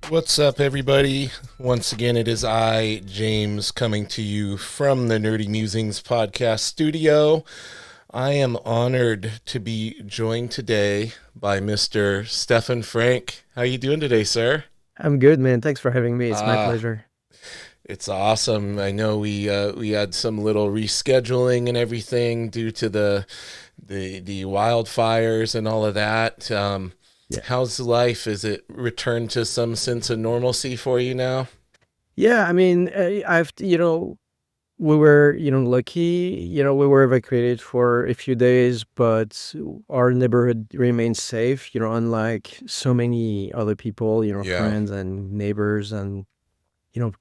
What's up, everybody? Once again, it is I, James, coming to you from the Nerdy Musings podcast studio. I am honored to be joined today by Mr. Stephan Franck. How you doing today, sir? I'm good, man. Thanks for having me. It's my Ah, pleasure. it's awesome. I know we had some little rescheduling and everything due to the wildfires and all of that. Yeah. How's life? Is it returned to some sense of normalcy for you now? Yeah, I mean, we were, lucky, we were evacuated for a few days, but our neighborhood remains safe, unlike so many other people, Yeah. friends and neighbors and,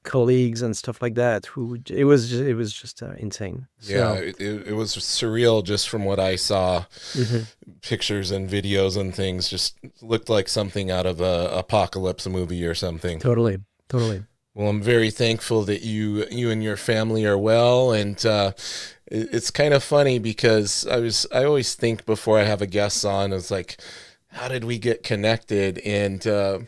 colleagues and stuff like that who it was just insane. Yeah, So, it was surreal just from what I saw. mhm, Pictures and videos and things just looked like something out of a apocalypse movie or something. totally, totally. Well, I'm very thankful that you and your family are well, and it's kind of funny because I always think before I have a guest on, it's like, how did we get connected? And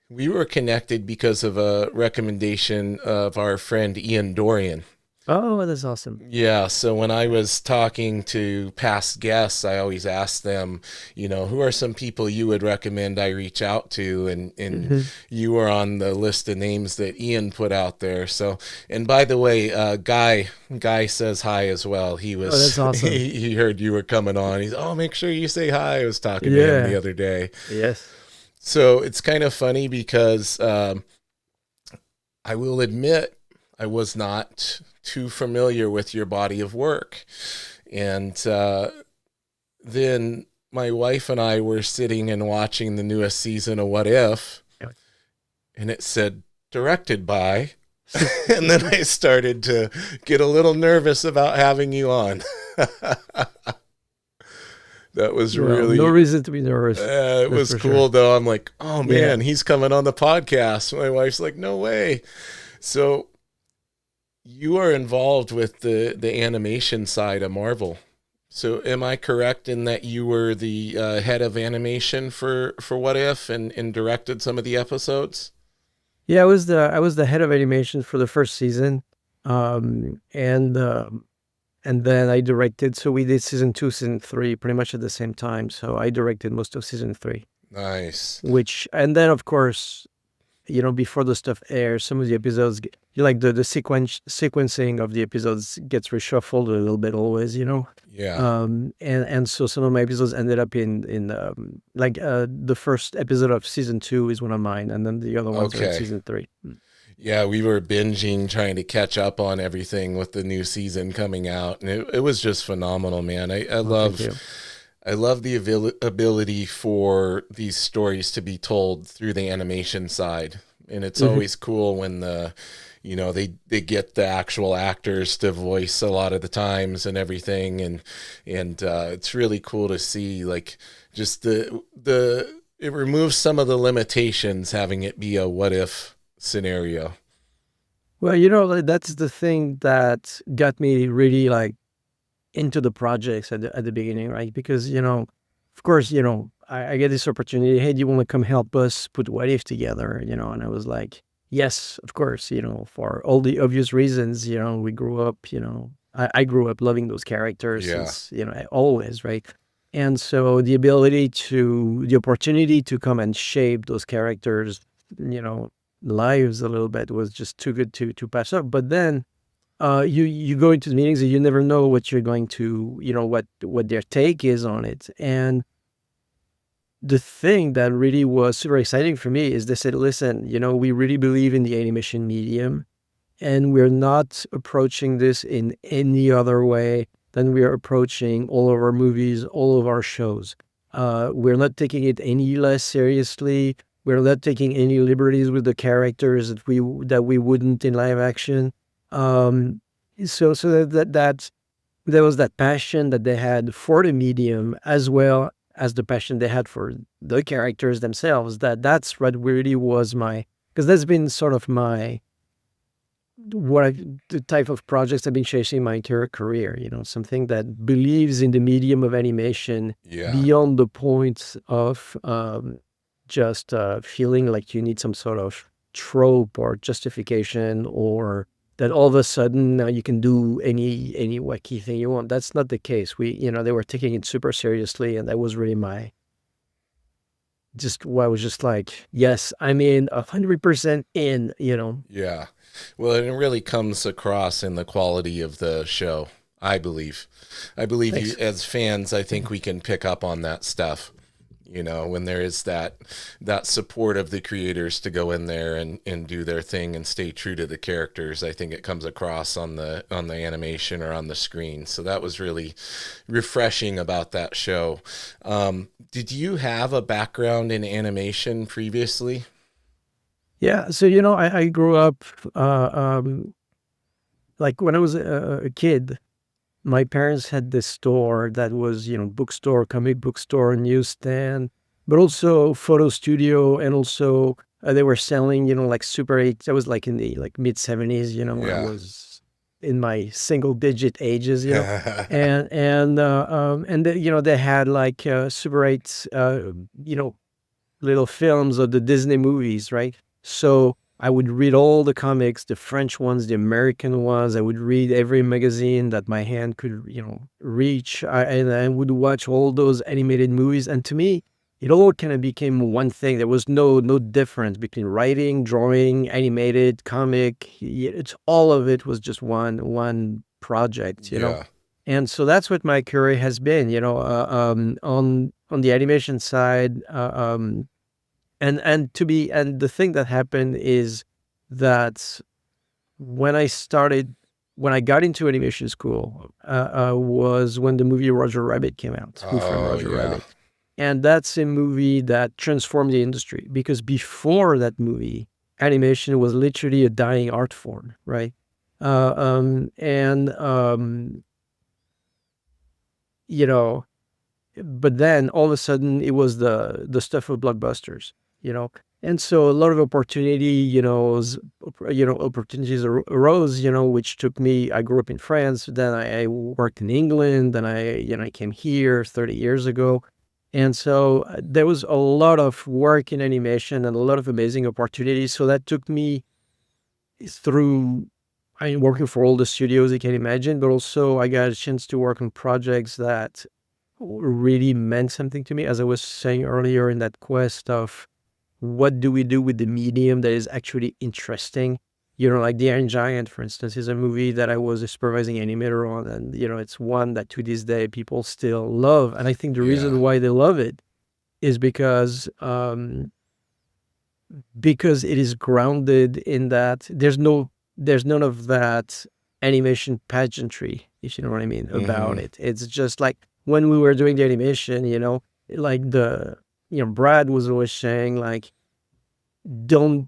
we were connected because of a recommendation of our friend Ian Dorian. Oh, that's awesome. Yeah, so when I was talking to past guests, I always asked them, who are some people you would recommend I reach out to, and Hmm. you were on the list of names that Ian put out there. So, and by the way, Guy says hi as well. He Oh, was that's awesome. he heard you were coming on. He's, oh, make sure you say hi. I was talking to him the Yeah. other day. Yes. So it's kind of funny because I will admit I was not too familiar with your body of work. And then my wife and I were sitting and watching the newest season of What If, and it said directed by. And then I started to get a little nervous about having you on. That was Well, no really reason to be nervous. it That's was for sure. cool though. I'm like, oh Yeah. man, he's coming on the podcast. My wife's like, no way. So you are involved with the animation side of Marvel. So am I correct in that you were the head of animation for What If and directed some of the episodes? Yeah, I was the head of animation for the first season. And then I directed, so we did season 2, season 3 pretty much at the same time. So I directed most of season 3, Nice. which and then of course, before the stuff airs, some of the episodes like the sequencing of the episodes gets reshuffled a little bit always, Yeah. and so some of my episodes ended up in the first episode of season 2 is one of mine, and then the other ones are in Okay. season 3. Yeah, we were binging trying to catch up on everything with the new season coming out, and it was just phenomenal, man. Well, thank you. I love the ability for these stories to be told through the animation side. And it's Hmm. always cool when they get the actual actors to voice a lot of the times and everything. And it's really cool to see like just the it removes some of the limitations having it be a what if scenario. Well, that's the thing that got me really like into the projects at the beginning, right? Because of course, I get this opportunity. Hey, do you want to come help us put What If together? And I was like, yes, of course. For all the obvious reasons. We grew up. I grew up loving those characters Yeah. since always, right? And so the opportunity to come and shape those characters, you know, lives a little bit was just too good to pass up. But then you go into the meetings and you never know what you're going to, what their take is on it. And the thing that really was super exciting for me is they said, listen, we really believe in the animation medium, and we're not approaching this in any other way than we are approaching all of our movies, all of our shows. We're not taking it any less seriously. We're not taking any liberties with the characters that we wouldn't in live action. Um, so there was that passion that they had for the medium, as well as the passion they had for the characters themselves. That's what really was my, because that's been sort of my the type of projects I've been chasing my entire career. Something that believes in the medium of animation Yeah. beyond the point of just feeling like you need some sort of trope or justification, or that all of a sudden now you can do any wacky thing you want. That's not the case. They were taking it super seriously, and that was really I was just like, yes, I'm in 100% in. Yeah. Well, it really comes across in the quality of the show, I believe. I believe you, Thanks. as fans, I think we can pick up on that stuff. When there is that support of the creators to go in there and do their thing and stay true to the characters, I think it comes across on the animation or on the screen. So that was really refreshing about that show. Did you have a background in animation previously? Yeah, so I grew up like when I was a kid. My parents had this store that was, bookstore, comic book store, newsstand, but also photo studio, and also they were selling, like Super 8. That was like in the mid 70s, when I Yeah. was in my single digit ages. And they had like Super 8, little films of the Disney movies, right? So I would read all the comics, the French ones, the American ones. I would read every magazine that my hand could, reach. And I would watch all those animated movies. And to me, it all kind of became one thing. There was no difference between writing, drawing, animated, comic. It's all of it was just one project. Yeah. And so that's what my career has been, on the animation side. And the thing that happened is that when I got into animation school, was when the movie Roger Rabbit came out. Who Framed Oh, Roger yeah. Rabbit? And that's a movie that transformed the industry, because before that movie, animation was literally a dying art form, right? And you know, but then all of a sudden it was the stuff of blockbusters, you know. And so a lot of opportunities arose, which took me. I grew up in France, then I worked in England, then I came here 30 years ago. And so there was a lot of work in animation and a lot of amazing opportunities. So that took me through, working for all the studios you can imagine, but also I got a chance to work on projects that really meant something to me, as I was saying earlier, in that quest of what do we do with the medium that is actually interesting. Like The Iron Giant, for instance, is a movie that I was a supervising animator on, and it's one that to this day people still love. And I think the Yeah. reason why they love it is because it is grounded in that there's none of that animation pageantry, if you know what I mean, Hmm. about it. It's just like when we were doing the animation, like Brad was always saying, like, don't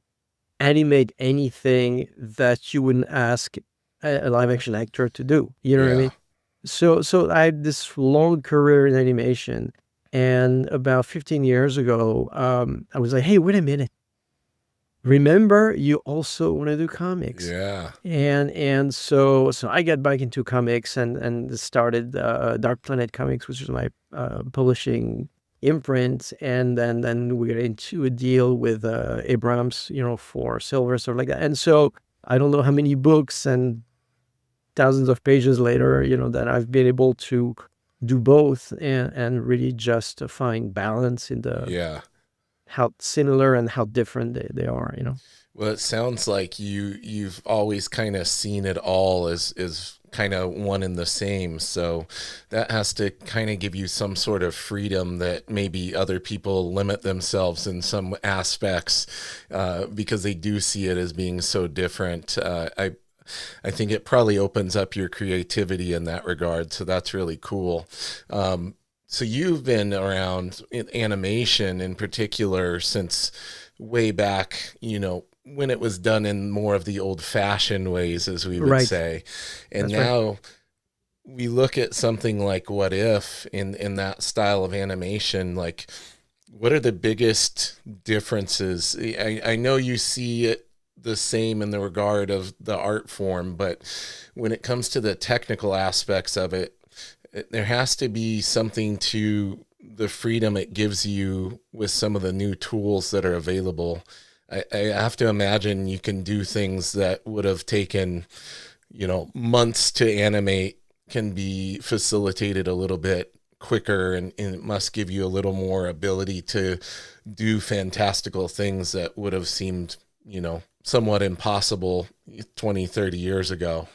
animate anything that you wouldn't ask a live action actor to do. You know what I Yeah. mean? So I had this long career in animation, and about 15 years ago, I was like, hey, wait a minute. Remember, you also want to do comics. Yeah. And so I got back into comics, and started Dark Planet Comics, which is my publishing imprint. And then we got into a deal with Abrams, for Silver, stuff like that. And so I don't know how many books and thousands of pages later, that I've been able to do both, and really just to find balance in the Yeah. how similar and how different they are. Well, it sounds like you've always kind of seen it all as kind of one and the same. So that has to kind of give you some sort of freedom that maybe other people limit themselves in some aspects, because they do see it as being so different. I think it probably opens up your creativity in that regard. So that's really cool. So you've been around in animation in particular since way back, when it was done in more of the old fashioned ways, as we would Right. say. And That's right. now we look at something like What If in that style of animation, like what are the biggest differences? I know you see it the same in the regard of the art form, but when it comes to the technical aspects of it, there has to be something to the freedom it gives you with some of the new tools that are available. I have to imagine you can do things that would have taken, months to animate can be facilitated a little bit quicker, and it must give you a little more ability to do fantastical things that would have seemed, somewhat impossible 20, 30 years ago.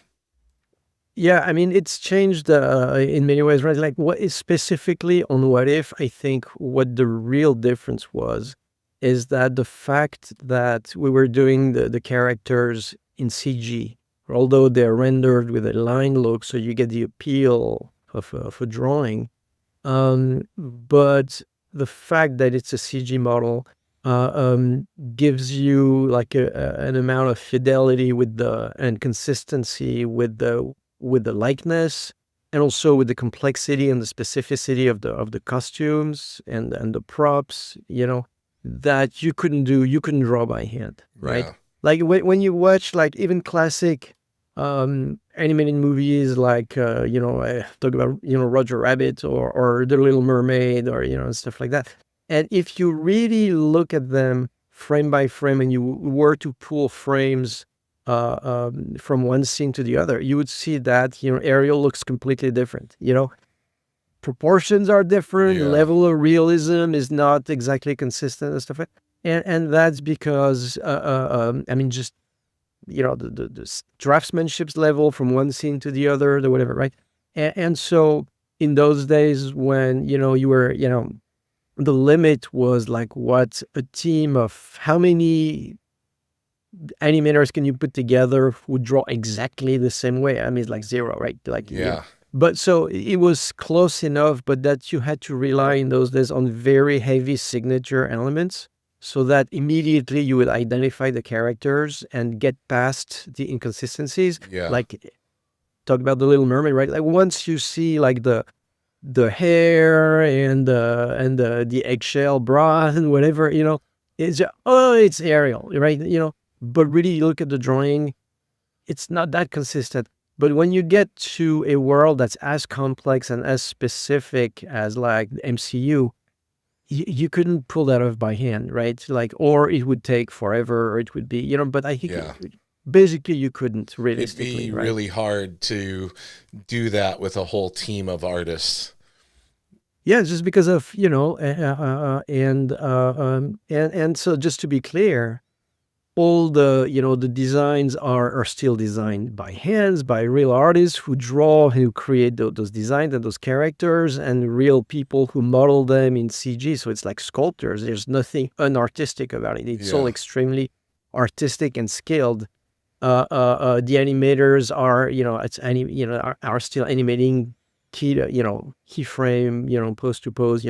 Yeah, I mean, it's changed in many ways, right? Like, what is specifically on What If, I think what the real difference was is that the fact that we were doing the characters in CG, although they're rendered with a line look, so you get the appeal of a drawing. But the fact that it's a CG model gives you like an amount of fidelity and consistency with the likeness, and also with the complexity and the specificity of the costumes and the props, that you couldn't draw by hand, right? Yeah. Like when you watch like even classic animated movies like talk about Roger Rabbit or The Little Mermaid or stuff like that. And if you really look at them frame by frame and you were to pull frames from one scene to the other, you would see that Ariel looks completely different. Proportions are different, Yeah. level of realism is not exactly consistent and stuff like that. And that's because I mean, just the draftsmanship's level from one scene to the other, the whatever, right? And so in those days when you were the limit was like what a team of how many animators can you put together who draw exactly the same way? I mean, it's like zero, right? Like, Yeah. But so it was close enough, but that you had to rely in those days on very heavy signature elements so that immediately you would identify the characters and get past the inconsistencies. Yeah. Like, talk about The Little Mermaid, right? Like once you see like the hair and the eggshell bra and whatever, it's Ariel, right? But really you look at the drawing, it's not that consistent. But when you get to a world that's as complex and as specific as like the MCU, you couldn't pull that off by hand, right? Like, or it would take forever, or it would be, but I think Yeah. basically you couldn't It'd realistically, be right? really hard to do that with a whole team of artists. Yeah, just because of, and so just to be clear, all the designs are still designed by hands, by real artists who draw, who create those designs and those characters, and real people who model them in CG. So it's like sculptors. There's nothing unartistic about it. It's all Yeah. extremely artistic and skilled. The animators are, are still animating keyframe, pose to pose,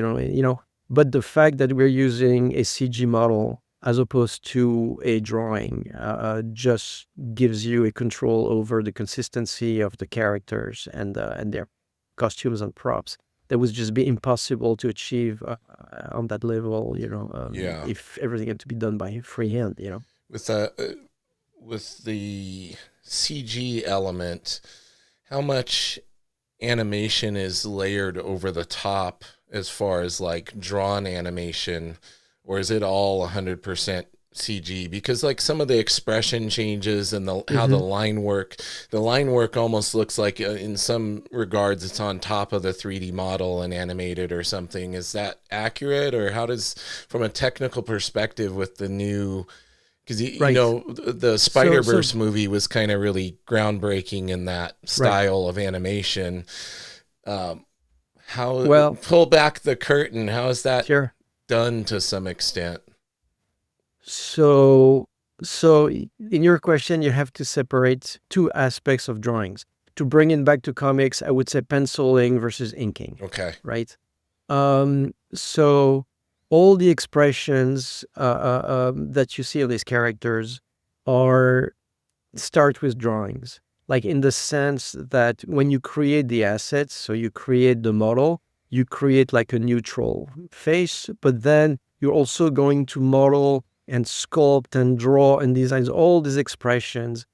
but the fact that we're using a CG model as opposed to a drawing just gives you a control over the consistency of the characters and their costumes and props that would just be impossible to achieve on that level, Yeah. if everything had to be done by freehand, With with the CG element, how much animation is layered over the top as far as like drawn animation, or is it all 100% CG? Because like some of the expression changes and how Mm-hmm. the line work almost looks like in some regards it's on top of the 3D model and animated or something. Is that accurate, or how does, from a technical perspective with the new, because Right. the So Spider-Verse movie was kind of really groundbreaking in that right. style of animation. Um, how, Well, pull back the curtain, how is that sure. done to some extent? So, in your question, you have to separate two aspects of drawings. To bring it back to comics, I would say penciling versus inking, Okay. right? So all the expressions that you see of these characters are start with drawings, like in the sense that when you create the assets, so you create the model, you create like a neutral face, but then you're also going to model and sculpt and draw and design all these expressions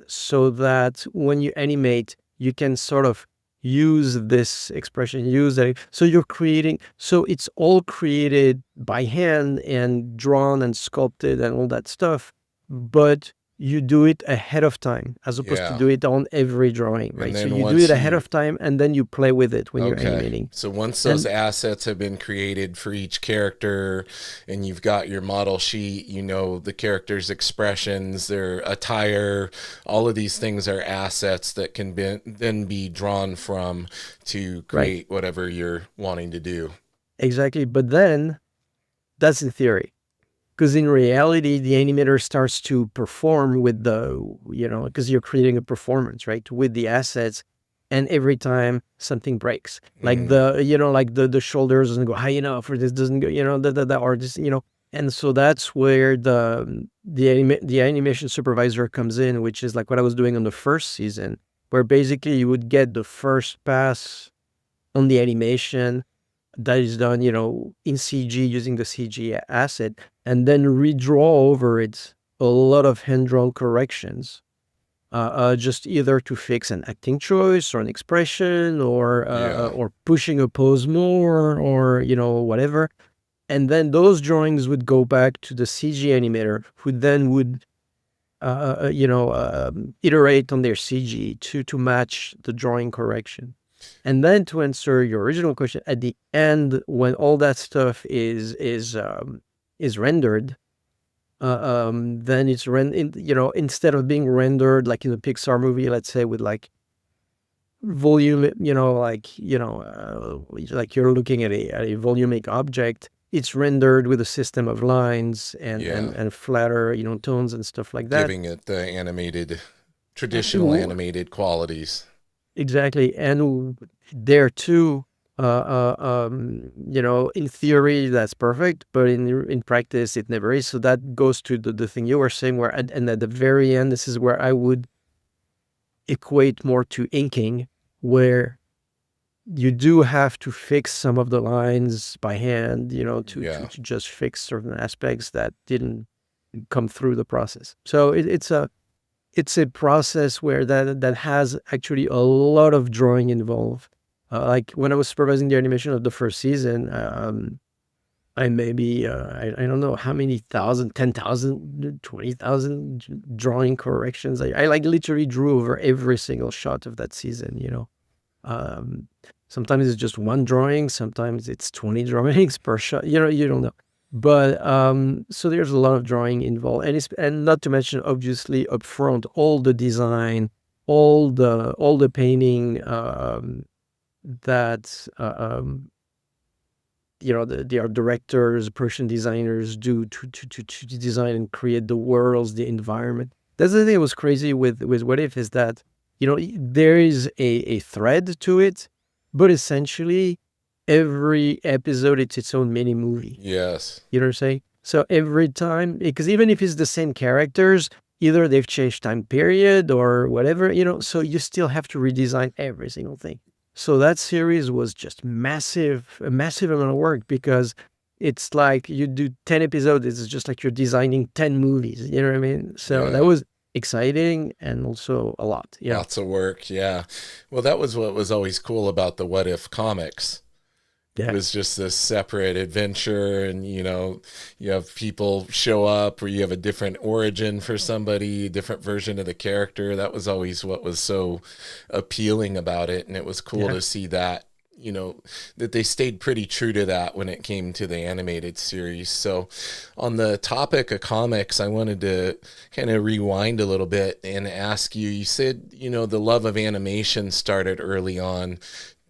so that when you animate, you can sort of use this expression, use that. So you're creating, so it's all created by hand and drawn and sculpted and all that stuff, but you do it ahead of time as opposed to Yeah. do it on every drawing, And right? So then you do it once ahead you of time and then you play with it when you're Okay. animating. So once those And assets have been created for each character and you've got your model sheet, you know, the character's expressions, their attire, all of these things are assets that can then be drawn from to right, create whatever you're wanting to do. exactly. But then that's the theory. Because in reality, the animator starts to perform with because you're creating a performance, right? With the assets. And every time something breaks, like Mm, the shoulders doesn't go high enough, or this doesn't go, the or this, and so that's where the animation supervisor comes in, which is like what I was doing on the first season, where basically you would get the first pass on the animation that is done, in CG using the CG asset, and then redraw over it a lot of hand-drawn corrections, just either to fix an acting choice or an expression yeah. or pushing a pose more or whatever. And then those drawings would go back to the CG animator, who then would iterate on their CG to match the drawing correction. And then to answer your original question, at the end, when all that stuff is rendered, then it's instead of being rendered like in a Pixar movie, let's say with like volume, like you're looking at a volumic object, it's rendered with a system of lines and Yeah. and flatter, tones and stuff like that. Giving it the traditional animated qualities. Exactly. And there too, in theory, that's perfect, but in practice, it never is. So that goes to the thing you were saying, where, and at the very end, this is where I would equate more to inking, where you do have to fix some of the lines by hand, Yeah. to just fix certain aspects that didn't come through the process. So it's a process where that has actually a lot of drawing involved. Like when I was supervising the animation of the first season, I maybe I don't know how many thousand, 10,000, 20,000 drawing corrections. I like literally drew over every single shot of that season. Um, Sometimes it's just one drawing, sometimes it's 20 drawings per shot. You don't know. But so there's a lot of drawing involved, and not to mention obviously upfront all the design, all the painting that the art directors, Persian designers do to design and create the worlds, the environment. That's the thing that was crazy with What If, is that there is a thread to it, but essentially every episode it's its own mini movie. Yes. You know what I'm saying? So every time, because even if it's the same characters, either they've changed time period or whatever, so you still have to redesign every single thing. So that series was just a massive amount of work, because it's like you do 10 episodes, it's just like you're designing 10 movies. You know what I mean? So that Yeah. was exciting and also a lot. Yeah. Lots of work. Yeah. Well, that was what was always cool about the What If comics. It Yeah. was just this separate adventure, and you have people show up, or you have a different origin for somebody, different version of the character. That was always what was so appealing about it, and it was cool Yeah. to see that that they stayed pretty true to that when it came to the animated series. So on the topic of comics, I wanted to kind of rewind a little bit and ask you said the love of animation started early on.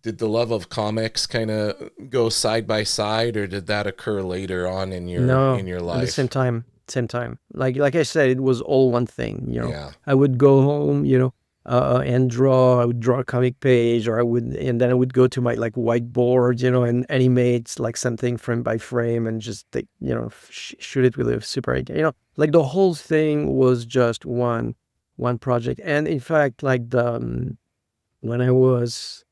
Did the love of comics kind of go side by side, or did that occur later on in your No, at the same life? time, same time. Like I said, it was all one thing. Yeah. I would go home, and draw. I would draw a comic page, and then I would go to my like whiteboard, and animate like something frame by frame, and just take, shoot it with a Super 8. Like the whole thing was just one project. And in fact, like when I was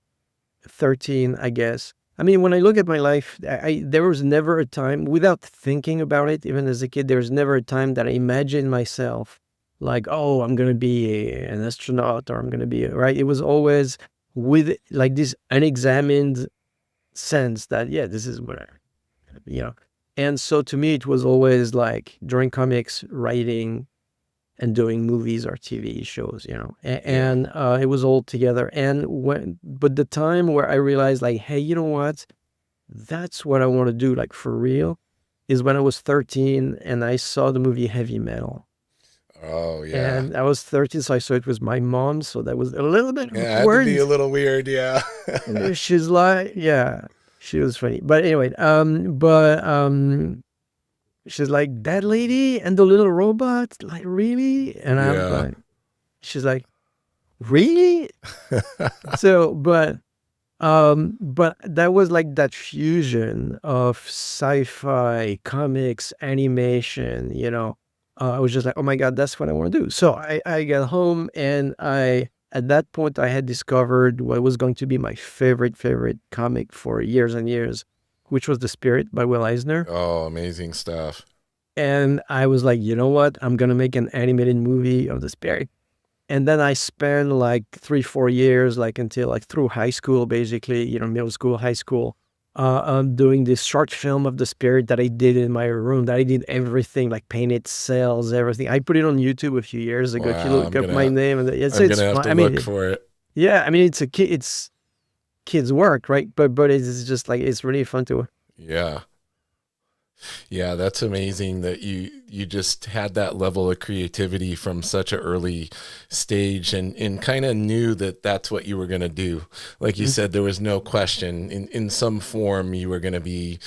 13, I guess. I mean, when I look at my life, there was never a time, without thinking about it, even as a kid, there was never a time that I imagined myself like, oh, I'm going to be an astronaut, or I'm going to be, right? It was always, with like this unexamined sense that, yeah, this is what you know. And so to me, it was always like drawing comics, writing, and doing movies or TV shows, Yeah. and it was all together. But the time where I realized, like, hey, you know what? That's what I want to do, like for real, is when I was 13 and I saw the movie Heavy Metal. Oh, yeah. And I was 13, so I saw it with my mom, so that was a little bit Yeah, it had to be awkward. a little weird, yeah. She's like, yeah, she was funny. But anyway, she's like, that lady and the little robot, like, really? And I'm Yeah. like, she's like, really? So, but that was like that fusion of sci-fi, comics, animation, I was just like, oh my God, that's what I want to do. So I got home and at that point, I had discovered what was going to be my favorite comic for years and years, which was The Spirit by Will Eisner. Oh, amazing stuff. And I was like, you know what? I'm going to make an animated movie of The Spirit. And then I spent like 3, 4 years, like until like through high school, basically, middle school, high school, doing this short film of the spirit that I did in my room, that I did everything, like painted cells, everything. I put it on YouTube a few years ago. If you Wow, look up my name, and I'm it's gonna have fun. to I mean, look for it. yeah, I mean, it's kids' work, right? But it's just like, it's really fun to. Yeah. Yeah, that's amazing that you just had that level of creativity from such an early stage and kind of knew that that's what you were going to do. Like you said, there was no question in some form you were going to be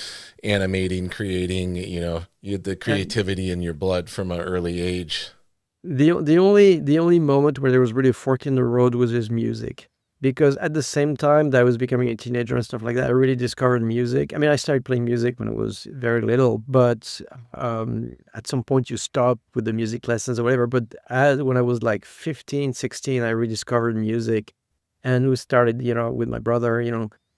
animating, creating, you had the And creativity in your blood from an early age. the only moment where there was really a fork in the road was his music. Because at the same time that I was becoming a teenager and stuff like that, I really discovered music. I mean, I started playing music when I was very little, but at some point you stop with the music lessons or whatever. But when I was like 15, 16, I rediscovered music, and we started, with my brother,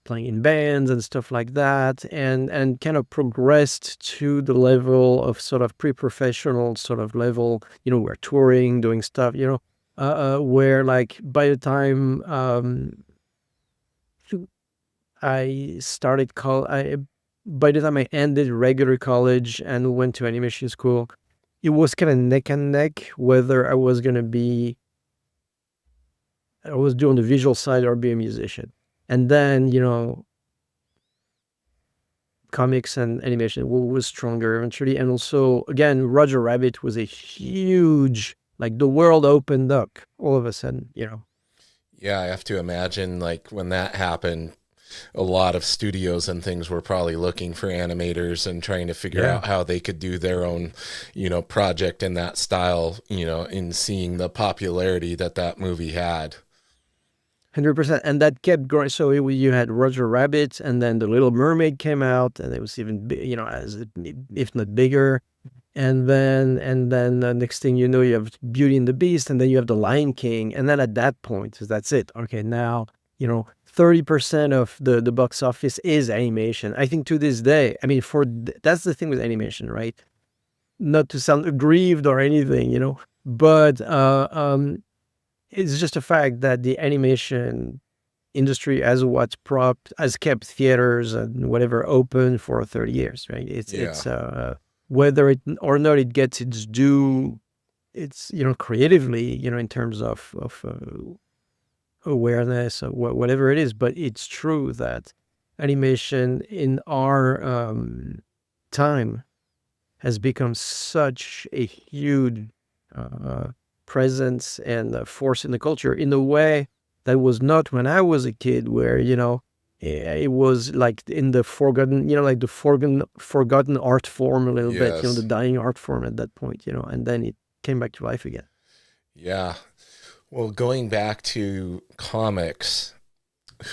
playing in bands and stuff like that, and kind of progressed to the level of sort of pre-professional sort of level. We're touring, doing stuff, where like by the time I started by the time I ended regular college and went to animation school, it was kind of neck and neck whether I was doing the visual side or be a musician. And then, comics and animation was stronger eventually. And also, again, Roger Rabbit was a huge, like, the world opened up all of a sudden. Yeah, I have to imagine like when that happened, a lot of studios and things were probably looking for animators and trying to figure Yeah. out how they could do their own, project in that style, in seeing the popularity that that movie had. 100%. And that kept growing. So you had Roger Rabbit, and then The Little Mermaid came out, and it was even, as if not bigger. And then the next thing you know, you have Beauty and the Beast, and then you have The Lion King. And then at that point, that's it. Okay, now, 30% of the box office is animation. I think to this day, I mean, that's the thing with animation, right? Not to sound aggrieved or anything, but it's just a fact that the animation industry has kept theaters and whatever open for 30 years, right? Yeah. It's whether it or not it gets its due, it's, creatively, in terms of awareness or whatever it is. But it's true that animation in our time has become such a huge uh, presence and force in the culture in a way that was not when I was a kid, where, it was like in the forgotten, like the forgotten art form a little bit, the Yes. dying art form at that point, and then it came back to life again. Yeah. Well, going back to comics,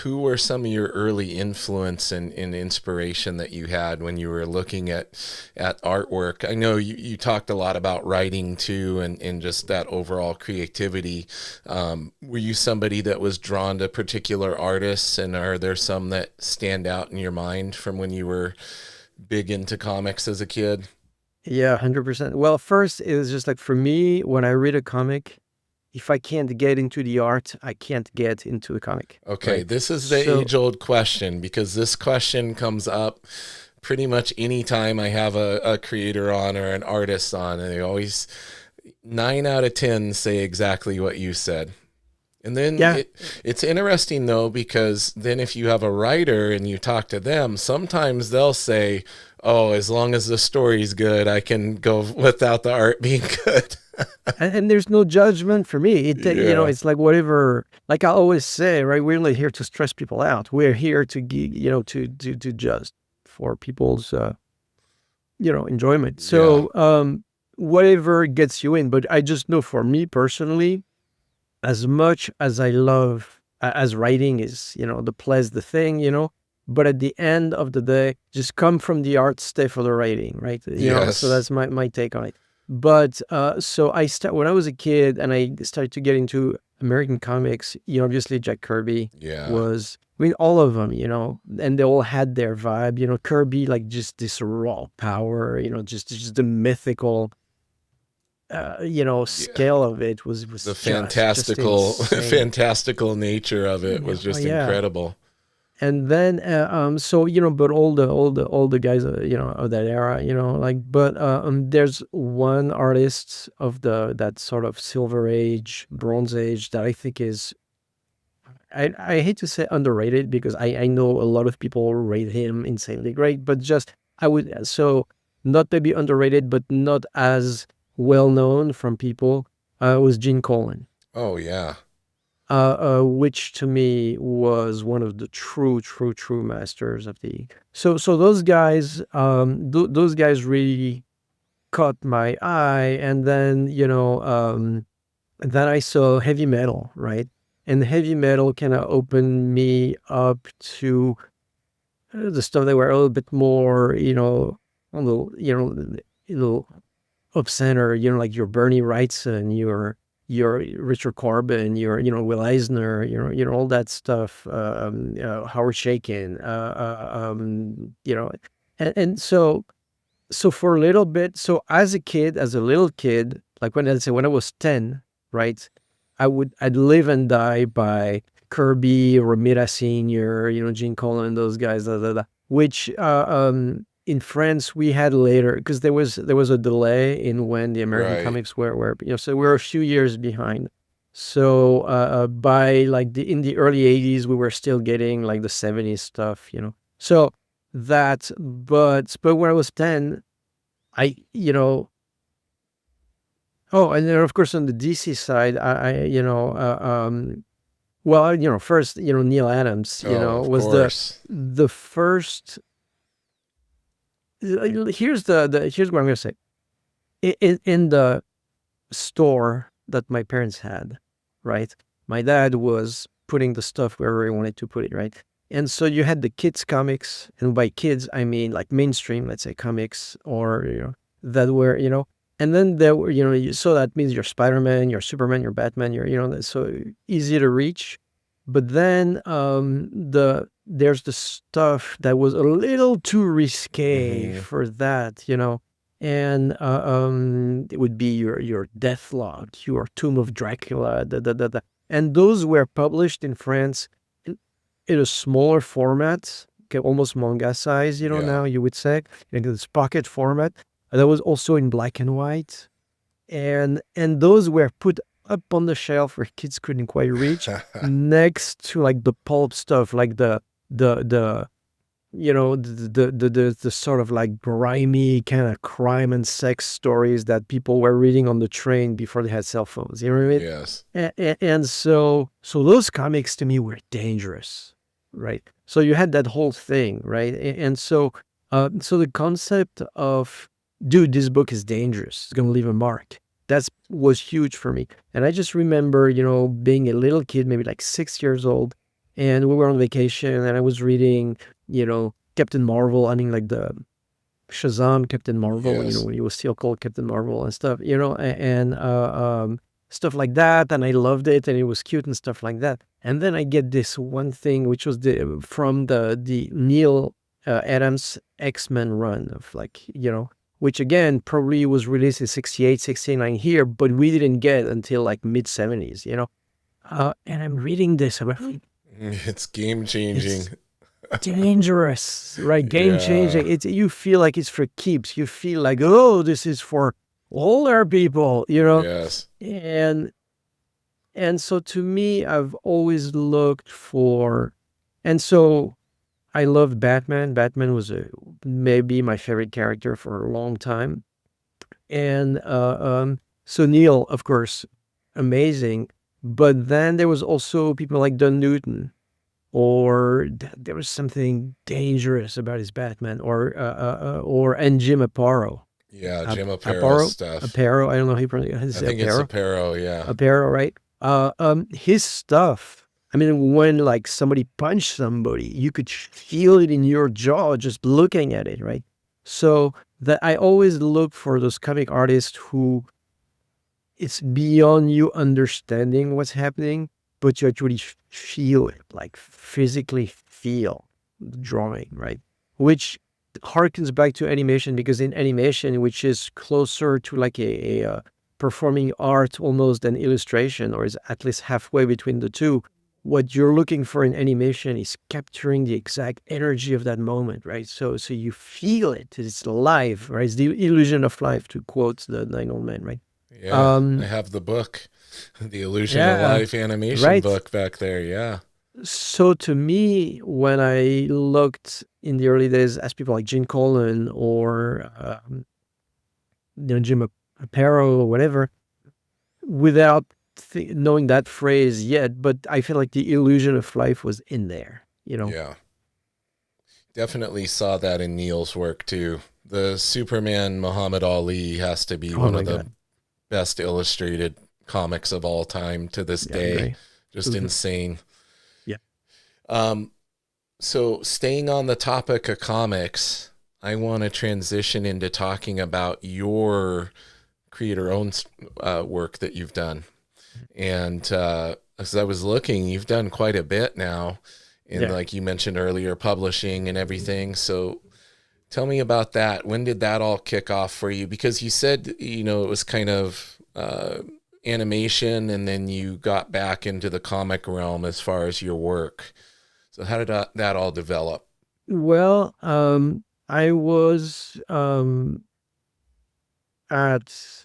who were some of your early influence and inspiration that you had when you were looking at artwork? I know you talked a lot about writing too, and just that overall creativity. Were you somebody that was drawn to particular artists, and are there some that stand out in your mind from when you were big into comics as a kid? Yeah, 100%. Well, first, it was just like, for me, when I read a comic, if I can't get into the art, I can't get into the comic, Okay, right? this is the So age-old question because this question comes up pretty much any time I have a creator on or an artist on, and they always 9 out of 10 say exactly what you said. And then yeah, it's interesting though, because then if you have a writer and you talk to them, sometimes they'll say, "Oh, as long as the story's good, I can go without the art being good." and there's no judgment for me. Yeah. It's like whatever. Like I always say, right? We're not here to stress people out. We're here to to just for people's enjoyment. Yeah. So whatever gets you in. But I just know for me personally, as much as I love as writing is, the play's the thing, but at the end of the day, just come from the art, stay for the writing, right? So Yes. that's my take on it. But so I start when I was a kid and I started to get into American comics, obviously Jack Kirby Yeah. was, I mean, all of them, and they all had their vibe, Kirby, like just this raw power, just the mythical Yeah. scale of it was The just fantastical insane. fantastical nature of it was Oh just yeah. incredible. And then so but all the guys of that era, like, but there's one artist of that sort of silver age, bronze age, that I think is, I hate to say underrated, because I know a lot of people rate him insanely great, but just I would, so not maybe underrated, but not as well known from people, was Gene Colan, Oh yeah. which to me was one of the true masters of the. So those guys, those guys really caught my eye, and then then I saw heavy metal, right? And heavy metal kind of opened me up to the stuff that were a little bit more, a little, a little obscene, or like your Bernie Wrightson, your Richard Corbin, your Will Eisner, all that stuff, Howard Shakin, and so for a little bit, so as a little kid, like when I was 10, right? I'd live and die by Kirby, Romita Senior, Gene Colan, those guys, which in France we had later, because there was a delay in when the American Right. comics were, so we were a few years behind. So by like in the early 80s, we were still getting like the 70s stuff, So but when I was 10, I, oh, and then of course on the DC side, well, first, Neil Adams, Oh, of was course. the first. Here's what I'm gonna say. In the store that my parents had, right? My dad was putting the stuff wherever he wanted to put it, right? And so you had the kids comics, and by kids I mean like mainstream, let's say comics, or that were, and then there were, so that means your Spider-Man, your Superman, your Batman, your, so easy to reach. But then there's the stuff that was a little too risque Hmm. for that, and it would be your Deathlok, your Tomb of Dracula, and those were published in France in a smaller format, okay, almost manga size, Yeah. now you would say, in this pocket format. That was also in black and white, and those were put up on the shelf where kids couldn't quite reach, next to like the pulp stuff, like the the sort of like grimy kind of crime and sex stories that people were reading on the train before they had cell phones. You know what I mean? Yes. And so those comics to me were dangerous, right? So you had that whole thing, right? And so the concept of, dude, this book is dangerous, it's gonna leave a mark. That was huge for me. And I just remember, being a little kid, maybe like 6 years old, and we were on vacation, and I was reading, Captain Marvel. I mean, like the Shazam Captain Marvel, Yes. when he was still called Captain Marvel and stuff, and stuff like that. And I loved it, and it was cute and stuff like that. And then I get this one thing, which was from the Neal Adams X-Men run of, like, which again probably was released in 68, 69 here, but we didn't get until like mid 70s, you know. And I'm reading this, I'm like, It's game changing. it's dangerous, right? Game Yeah. changing. It's, you feel like it's for keeps. You feel like, oh, this is for older people, you know. Yes. And so to me, I've always looked for, and so I loved Batman. Batman was maybe my favorite character for a long time. And so Neal, of course, amazing. But then there was also people like Don Newton, or there was something dangerous about his Batman, or and Jim Aparo. Yeah, Jim Aparo Aparo, stuff. Aparo. I don't know how you pronounce it. I Is it think it's Aparo? Aparo, yeah. Aparo, right? His stuff. I mean, when like somebody punched somebody, you could feel it in your jaw just looking at it, right? So that I always look for those comic artists who it's beyond you understanding what's happening, but you actually feel it, like physically feel the drawing, right? Which harkens back to animation, because in animation, which is closer to like a performing art almost than illustration, or is at least halfway between the two, what you're looking for in animation is capturing the exact energy of that moment, right? So you feel it. It's live, right? It's the illusion of life, to quote the Nine Old Men, right? Yeah, I Um, have the book, The Illusion of yeah, Life animation right. book back there. Yeah. So to me, when I looked in the early days, as people like Gene Colan or Jim Aparo or whatever, without knowing that phrase yet, but I feel like the illusion of life was in there, you know. Yeah. Definitely saw that in Neal's work too. The Superman Muhammad Ali has to be Oh one of my the God. best illustrated comics of all time to this Yeah, I day. agree. Just Mhm. insane. Yeah. Um, so staying on the topic of comics, I want to transition into talking about your creator-owned work that you've done. And as I was looking, you've done quite a bit now, and Yeah. like you mentioned earlier, publishing and everything. So tell me about that. When did that all kick off for you? Because you said, you know, it was kind of animation, and then you got back into the comic realm as far as your work. So how did that all develop? Well, I was at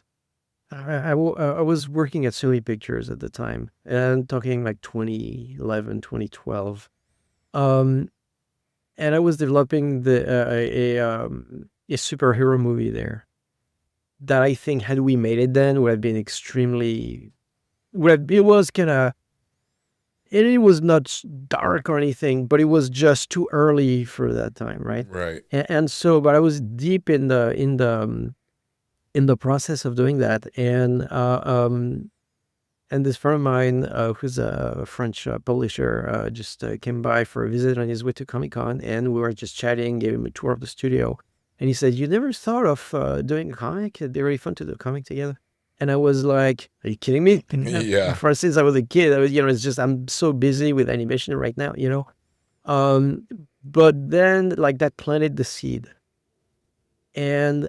I was working at Sony Pictures at the time, and talking like 2011, 2012. Um, and I was developing a superhero movie there that I think, had we made it then, would have been extremely, it was kind of, it was not dark or anything, but it was just too early for that time, right? Right. And so, but I was deep in the process of doing that, and this friend of mine, who's a French publisher, just came by for a visit on his way to Comic-Con, and we were just chatting, gave him a tour of the studio. And he said, "You never thought of doing a comic? It'd be really fun to do a comic together." And I was like, "Are you kidding me?" Yeah. For since I was a kid, it's just, I'm so busy with animation right now, you know? Um, but then, like, that planted the seed. And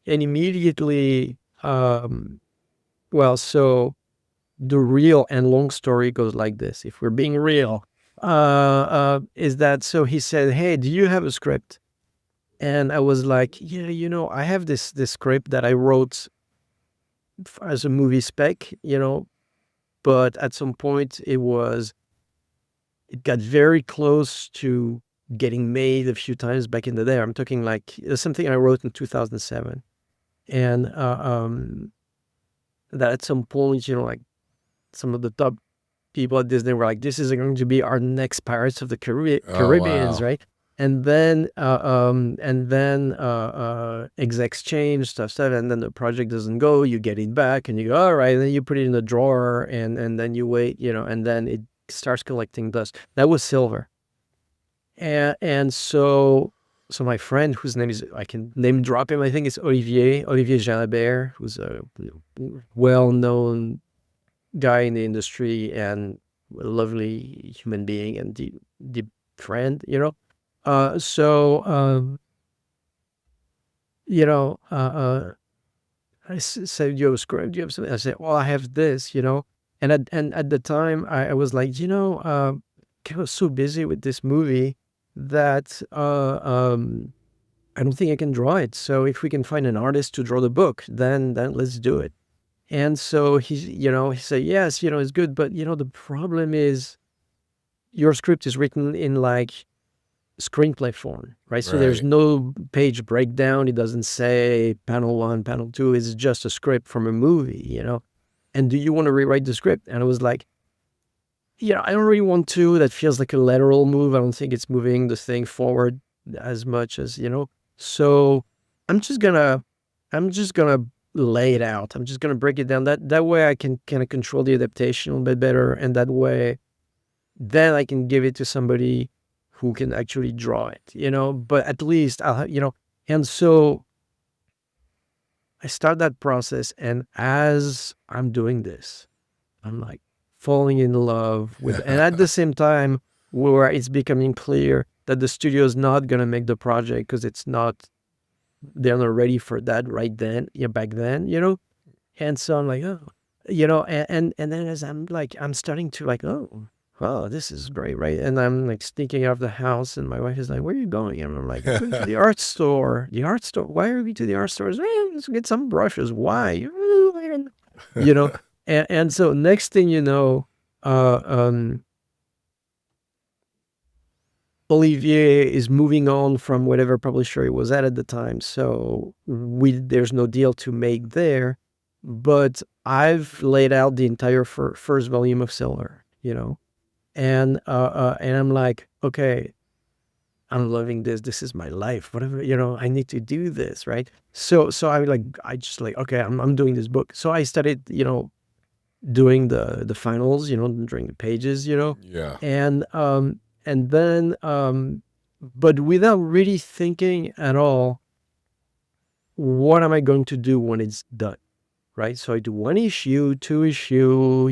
immediately, well, so the real and long story goes like this, if we're being real, is that, so he said, "Hey, do you have a script?" And I was like, "Yeah, I have this script that I wrote as a movie spec, but at some point it got very close to getting made a few times back in the day. I'm talking like something I wrote in 2007. And that at some point, like, some of the top people at Disney were like, "This is going to be our next Pirates of the Oh, Caribbeans," wow. right? And then execs change, stuff, and then the project doesn't go. You get it back, and you go, "All right," and then you put it in the drawer, and then you wait, and then it starts collecting dust. That was Silver, and so my friend, whose name is, I can name drop him, I think it's Olivier Jalabert, who's a well-known guy in the industry and a lovely human being and deep friend. So you know, I said, "You have a script? Do you have something?" I said, "Well, I have this," you know. And at the time, I was like, I was so busy with this movie that I don't think I can draw it. So if we can find an artist to draw the book, then let's do it. And so he said, yes, it's good, but the problem is your script is written in like screenplay form, right? So there's Right. no page breakdown. It doesn't say panel one, panel two. It's just a script from a movie. And do you want to rewrite the script? And I was like, I don't really want to. That feels like a lateral move. I don't think it's moving the thing forward as much as. So I'm just gonna, I'm just gonna lay it out. I'm just gonna break it down. That way I can kind of control the adaptation a little bit better, and that way then I can give it to somebody who can actually draw it. But at least and so I start that process, and as I'm doing this, I'm like falling in love with, and at the same time, where it's becoming clear that the studio is not going to make the project because they're not ready for that right then, back then. And so I'm like, oh, and then as I'm starting to like, oh, this is great, right? And I'm like sneaking out of the house, and my wife is like, where are you going? And I'm like, I'm going to the art store. The art store? Why are we to the art store? Let's get some brushes. Why? You know, and so next thing you know, uh, um, Olivier is moving on from whatever publisher he was at the time. So there's no deal to make there, but I've laid out the entire first volume of Silver. And I'm like, okay, I'm loving this. This is my life. Whatever, I need to do this, right? So I just like, okay, I'm doing this book. So I started, doing the finals, during the pages. Yeah. And then but without really thinking at all, what am I going to do when it's done, right? So I do one issue, two issue,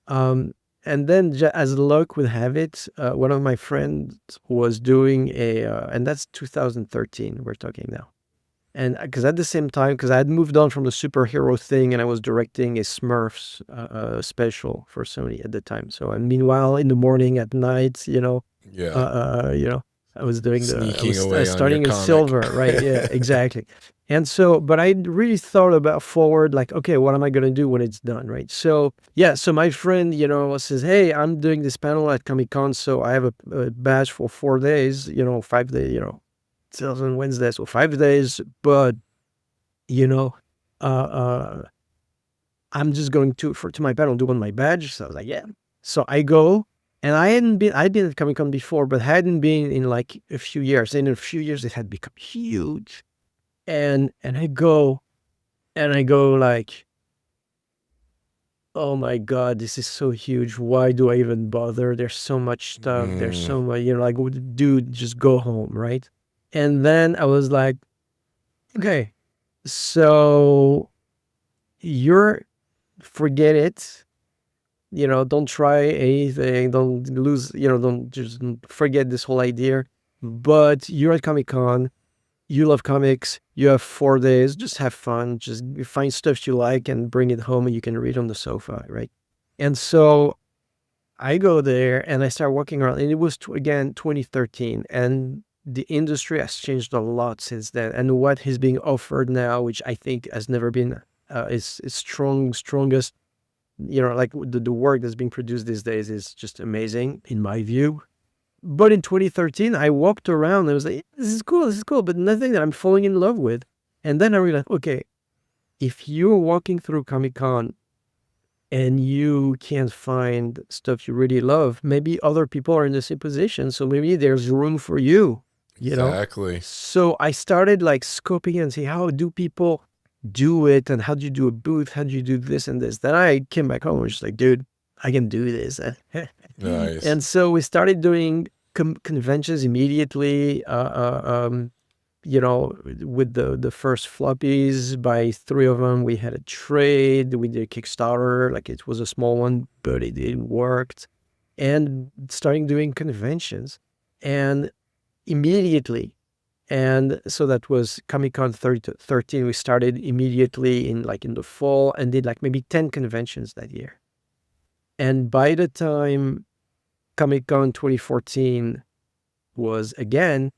um, and then as luck would have it, one of my friends was doing and that's 2013, we're talking now. And because at the same time, because I had moved on from the superhero thing and I was directing a Smurfs special for Sony at the time. So, and meanwhile, in the morning, at night, Yeah. I was doing I Sneaking was away on your starting in comic. Silver, right? Yeah, exactly. And so, but I really thought about forward, like, okay, what am I going to do when it's done, right? So, yeah, so my friend, says, hey, I'm doing this panel at Comic Con, so I have a badge for 4 days, 5 days, sales on Wednesday, so 5 days, but, you know, uh, uh, I'm just going to my panel, do on my badge. So I was like, yeah. So I go, and I'd been at Comic Con before, but hadn't been in like a few years. And in a few years, it had become huge. And I go like, oh my God, this is so huge. Why do I even bother? There's so much stuff. There's Mm, so much, like, dude, just go home, right? And then I was like, okay, so you're, forget it. Don't try anything. Don't lose, don't just forget this whole idea. But you're at Comic Con. You love comics. You have 4 days. Just have fun. Just find stuff you like and bring it home and you can read on the sofa, right? And so I go there and I start walking around. And it was, again, 2013. And the industry has changed a lot since then. And what is being offered now, which I think has never been, is strongest, like the work that's being produced these days is just amazing in my view. But in 2013, I walked around and I was like, this is cool, but nothing that I'm falling in love with. And then I realized, okay, if you're walking through Comic Con and you can't find stuff you really love, maybe other people are in the same position. So maybe there's room for you. exactly. So I started like scoping and see how do people do it and how do you do a booth? How do you do this and this? Then I came back home and was just like, dude, I can do this. Nice. And so we started doing conventions immediately, with the first floppies. By three of them, we had a trade. We did a Kickstarter, like it was a small one, but it worked. And starting doing conventions. And immediately, And so that was Comic-Con 13. We started immediately in the fall and did like maybe 10 conventions that year. And by the time Comic-Con 2014 was again,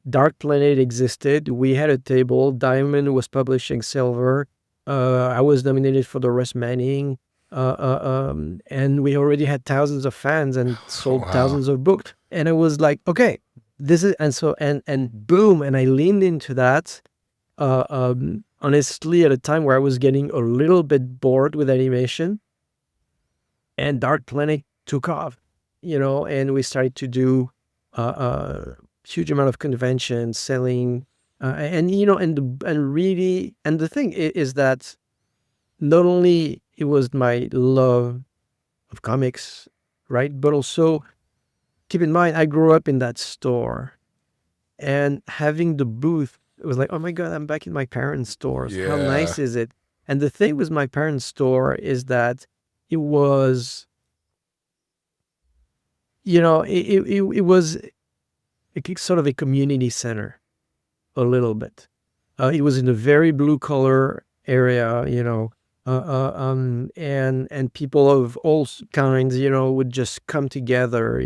Dark Planet existed. We had a table. Diamond was publishing Silver. I was nominated for the Russ Manning. And we already had thousands of fans and sold Wow. thousands of books. And I was like, okay, this is, and boom. And I leaned into that. Honestly, at a time where I was getting a little bit bored with animation, and Dark Planet took off, and we started to do a huge amount of conventions, selling, and really, and the thing is that not only it was my love of comics, right, but also keep in mind I grew up in that store, and having the booth, it was like, oh my God, I'm back in my parents' stores. How Yeah. nice is it? And the thing with my parents' store is that it was, it was sort of a community center, a little bit. It was in a very blue collar area, and people of all kinds, would just come together,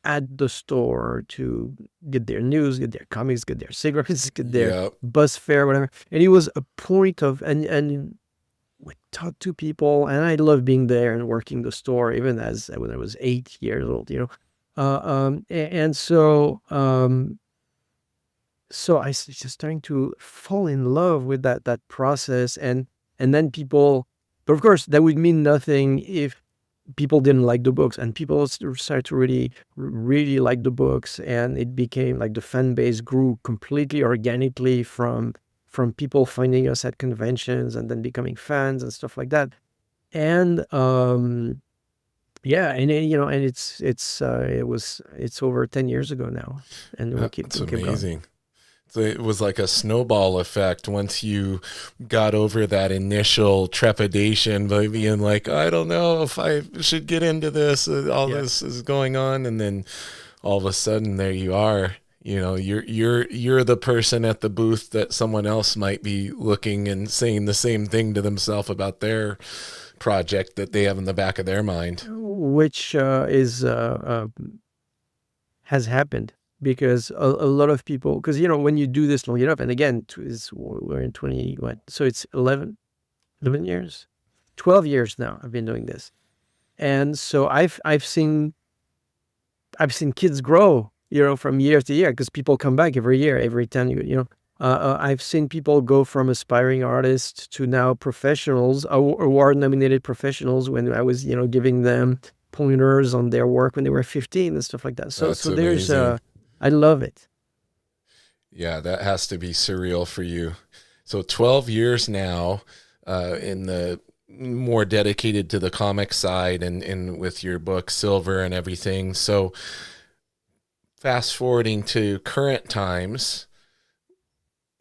at the store to get their news, get their comics, get their cigarettes, get their Yep. bus fare, whatever. And it was a point of, and we talked to people, and I love being there and working the store, even as when I was 8 years old, and so I was just starting to fall in love with that process, and then people, but of course that would mean nothing if people didn't like the books, and people started to really like the books, and it became like the fan base grew completely organically from people finding us at conventions and then becoming fans and stuff like that. And yeah, and and it's over 10 years ago now, and That's we keep going. amazing. So it was like a snowball effect once you got over that initial trepidation by being like, I don't know if I should get into this. All Yeah. this is going on, and then all of a sudden there you are. You're the person at the booth that someone else might be looking and saying the same thing to themselves about their project that they have in the back of their mind. Which is has happened because a lot of people, because when you do this long enough, and again, we're in 20, what, so it's 11 years, 12 years now I've been doing this. And so I've seen kids grow, from year to year, because people come back every year, every time I've seen people go from aspiring artists to now professionals, award nominated professionals, when I was, giving them pointers on their work when they were 15 and stuff like that. So, That's so there's, amazing. I love it. Yeah, that has to be surreal for you. So 12 years now, in the more dedicated to the comic side and with your book Silver and everything. So fast forwarding to current times,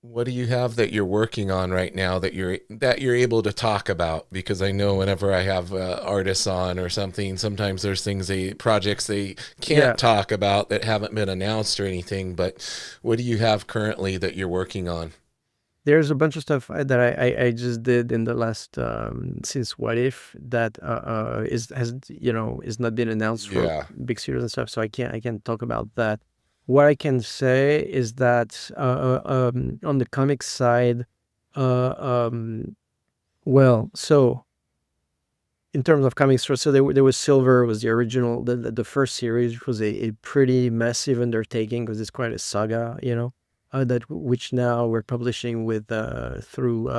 what do you have that you're working on right now that you're able to talk about? Because I know whenever I have artists on or something, sometimes there's projects they Yeah. can't talk about that haven't been announced or anything. But what do you have currently that you're working on? There's a bunch of stuff that I just did in the last, since What If, that is not been announced for Yeah. big series and stuff. So I can't talk about that. What I can say is that on the comics side, uh, um, well, so in terms of comics, so there was Silver, was the original, the first series, which was a pretty massive undertaking because it's quite a saga, that which now we're publishing with through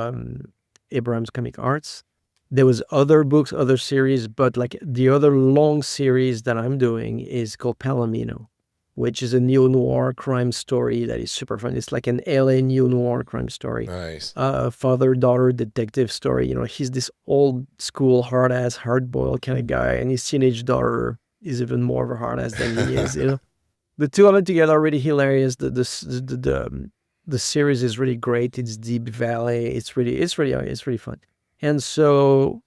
Abrams Comic Arts. There was other books, other series, but like the other long series that I'm doing is called Palomino, which is a neo-noir crime story that is super fun. It's like an LA neo-noir crime story, Nice. father-daughter detective story. He's this old school, hard-ass, hard-boiled kind of guy, and his teenage daughter is even more of a hard-ass than he is. The two of them together are really hilarious. The series is really great. It's Deep Valley. It's really fun. And so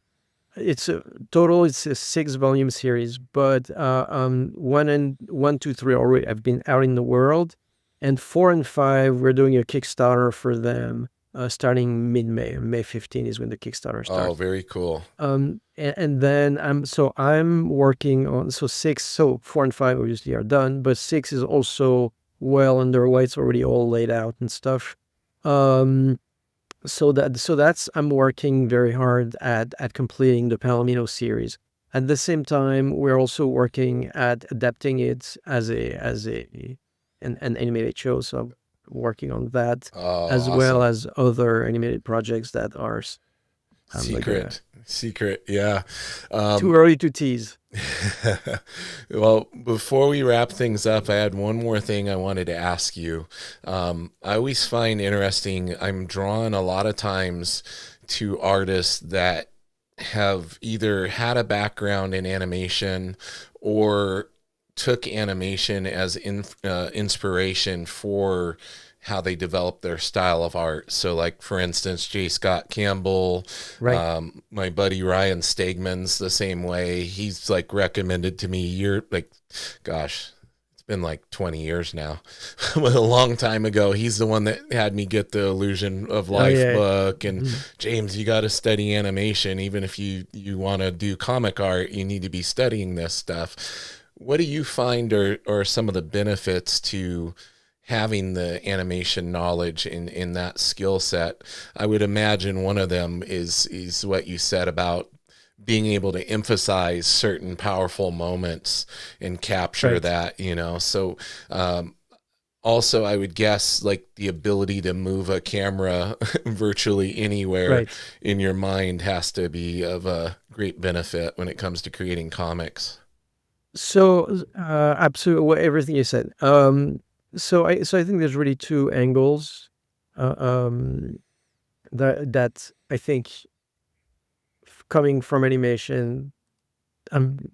it's a 6 volume series, but 1 and 1, 2, 3 already have been out in the world, And 4 and 5, we're doing a Kickstarter for them starting mid-May. May 15 is when the Kickstarter Oh, starts. very cool. And then I'm working on 6. So 4 and 5 obviously are done, but 6 is also well underway. It's already all laid out and stuff. Um, that's I'm working very hard at completing the Palomino series. At the same time, we're also working at adapting it as an animated show. So I'm working on that Oh, as well awesome. as other animated projects that are I'm not gonna Secret. Yeah. too Um, early to tease. well, before we wrap things up, I had one more thing I wanted to ask you. I always find interesting, I'm drawn a lot of times to artists that have either had a background in animation or took animation as inspiration for how they develop their style of art. So, like for instance, J. Scott Campbell, Right. my buddy Ryan Stegman's the same way. He's like recommended to me gosh, it's been like 20 years now, but a long time ago. He's the one that had me get the Illusion of Oh Life yeah. book. And Mhm. James, you got to study animation. Even if you want to do comic art, you need to be studying this stuff. What do you find are some of the benefits to having the animation knowledge in that skill set? I would imagine one of them is what you said about being able to emphasize certain powerful moments and capture Right. that, So also, I would guess like the ability to move a camera virtually anywhere Right. in your mind has to be of a great benefit when it comes to creating comics. So absolutely everything you said. So I think there's really two angles uh, um, that I think coming from animation, I'm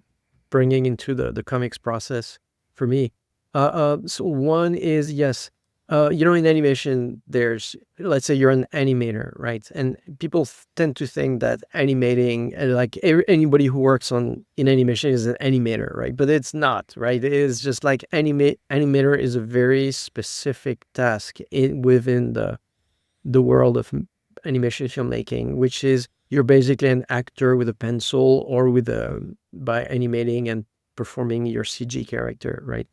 bringing into the comics process for me. So one is yes, in animation, there's let's say you're an animator, right? And people tend to think that animating, like anybody who works in animation is an animator, right? But it's not, right? It is just like animator is a very specific task within the world of animation filmmaking, which is you're basically an actor with a pencil or by animating and performing your CG character, right?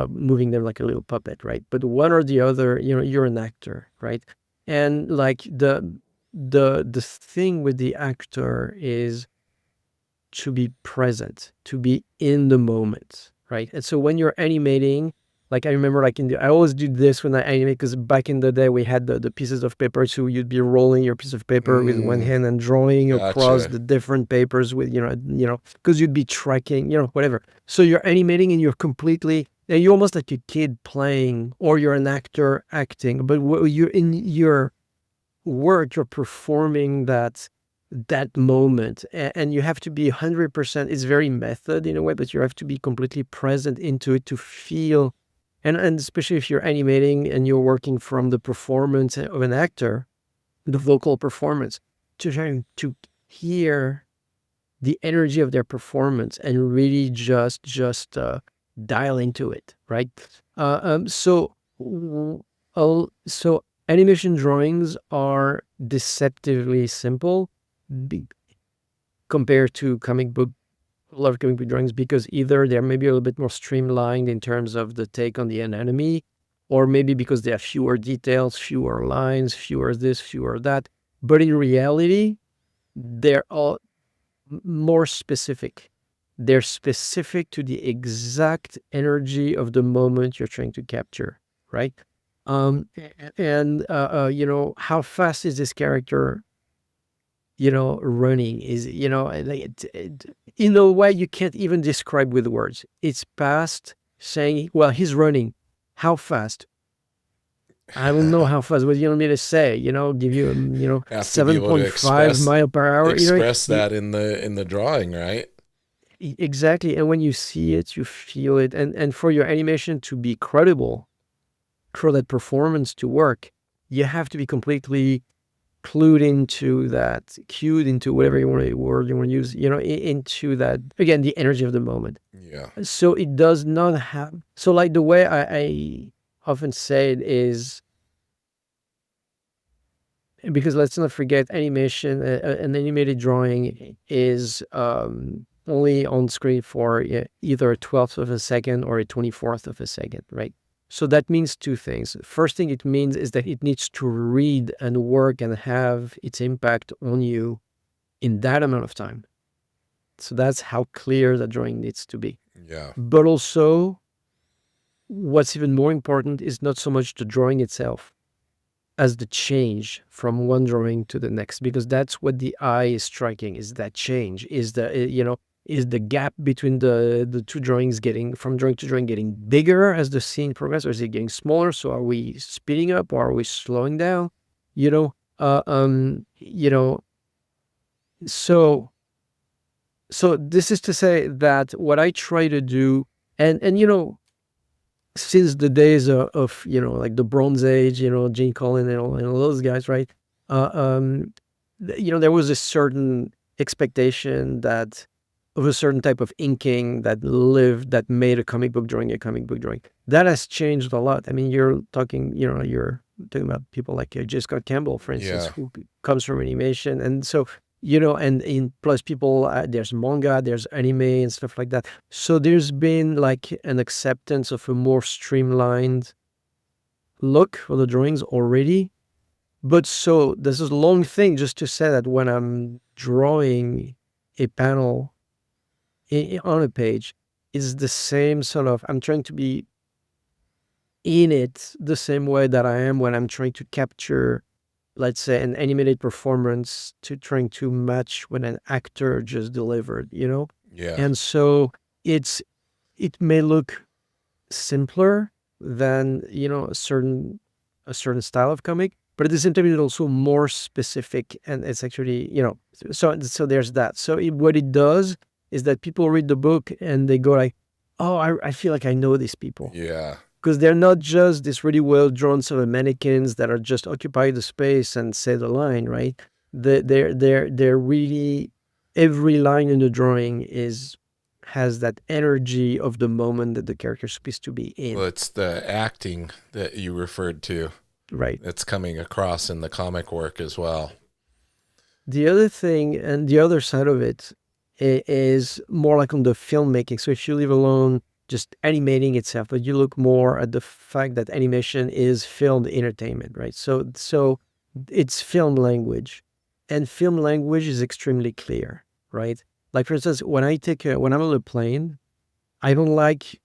Moving them like a little puppet, right? But one or the other, you're an actor, right? And like the thing with the actor is to be present, to be in the moment, right? And so when you're animating, like I remember, I always do this when I animate because back in the day we had the pieces of paper, so you'd be rolling your piece of paper with one Mm, hand and drawing across gotcha. the different papers with because you'd be tracking, whatever. So you're animating and you're almost like a kid playing, or you're an actor acting, but you're in your work, you're performing that moment, and you have to be 100%. It's very method in a way, but you have to be completely present into it to feel, and especially if you're animating and you're working from the performance of an actor, the vocal performance, to try to hear the energy of their performance and really just dial into it, right? So animation drawings are deceptively simple be, compared to a lot of comic book drawings, because either they're maybe a little bit more streamlined in terms of the take on the anatomy, or maybe because they have fewer details, fewer lines, fewer this, fewer that. But in reality, they're all more specific. They're specific to the exact energy of the moment you're trying to capture, right? And how fast is this character running, is, like in a way you can't even describe with words. It's past saying, well, he's running. How fast? I don't know how fast. What do you want me to say? Give you, Have to be able to 7.5 mile per hour. express that in the drawing, right? Exactly. And when you see it, you feel it. And for your animation to be credible, for that performance to work, you have to be completely clued into that, cued into whatever word you want to use, into that, again, the energy of the moment. Yeah. So it does not have, so like the way often said is, because let's not forget, animation, an animated drawing is only on screen for either a 12th of a second or a 24th of a second, right? So that means two things. First thing it means is that it needs to read and work and have its impact on you in that amount of time. So that's how clear the drawing needs to be. Yeah. But also, what's even more important is not so much the drawing itself as the change from one drawing to the next, because that's what the eye is striking, is that change, is is the gap between the two drawings getting, from drawing to drawing, getting bigger as the scene progresses, or is it getting smaller? So are we speeding up or are we slowing down? You know, you know, so this is to say that what I try to do, and since the days of like the Bronze Age, Gene Colan and all those guys, right? There was a certain expectation that of a certain type of inking that made a comic book drawing a comic book drawing. That has changed a lot. I mean, you're talking about people like J. Scott Campbell, for instance, Yeah. who comes from animation, and so and in plus people, there's manga, there's anime and stuff like that. So there's been like an acceptance of a more streamlined look for the drawings already. But so this is a long thing just to say that when I'm drawing a panel on a page, it's the same sort of, I'm trying to be in it the same way that I am when I'm trying to capture, let's say, an animated performance to trying to match when an actor just delivered, Yeah. And so it may look simpler than, a certain style of comic, but at the same time, it's also more specific, and it's actually, so there's that. So what it does is that people read the book and they go like, oh, I feel like I know these people. Yeah. Because they're not just this really well-drawn sort of mannequins that are just occupy the space and say the line, right? They're really, every line in the drawing has that energy of the moment that the character's supposed to be in. Well, it's the acting that you referred to. Right. It's coming across in the comic work as well. The other thing, and the other side of it, is more like on the filmmaking. So if you leave alone just animating itself, but you look more at the fact that animation is filmed entertainment, right? So it's film language, and film language is extremely clear, right? Like, for instance, when I'm on a plane, I don't like,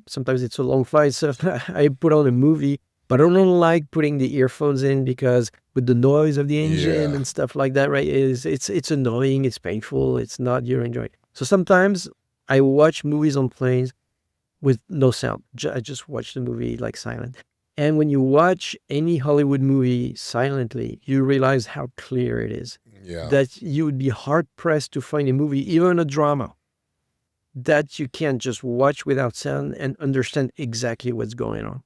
sometimes it's a long flight, so I put on a movie, but I don't like putting the earphones in because with the noise of the engine and stuff like that, right? It's annoying, it's painful, it's not, you're enjoying. So sometimes I watch movies on planes with no sound. I just watch the movie like silent. And when you watch any Hollywood movie silently, you realize how clear it is. Yeah. That you would be hard pressed to find a movie, even a drama, that you can't just watch without sound and understand exactly what's going on.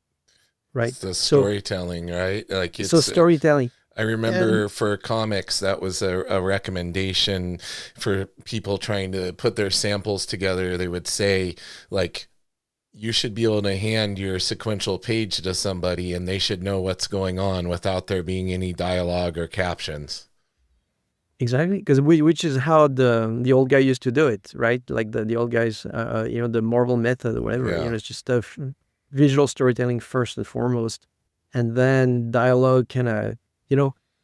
Right? It's the storytelling, right? Like it's storytelling. I remember for comics, that was a recommendation for people trying to put their samples together. They would say, like, you should be able to hand your sequential page to somebody and they should know what's going on without there being any dialogue or captions. Exactly, because which is how the old guy used to do it, right? Like the old guys, the Marvel method or whatever. Yeah. It's just visual storytelling first and foremost, and then dialogue kind of,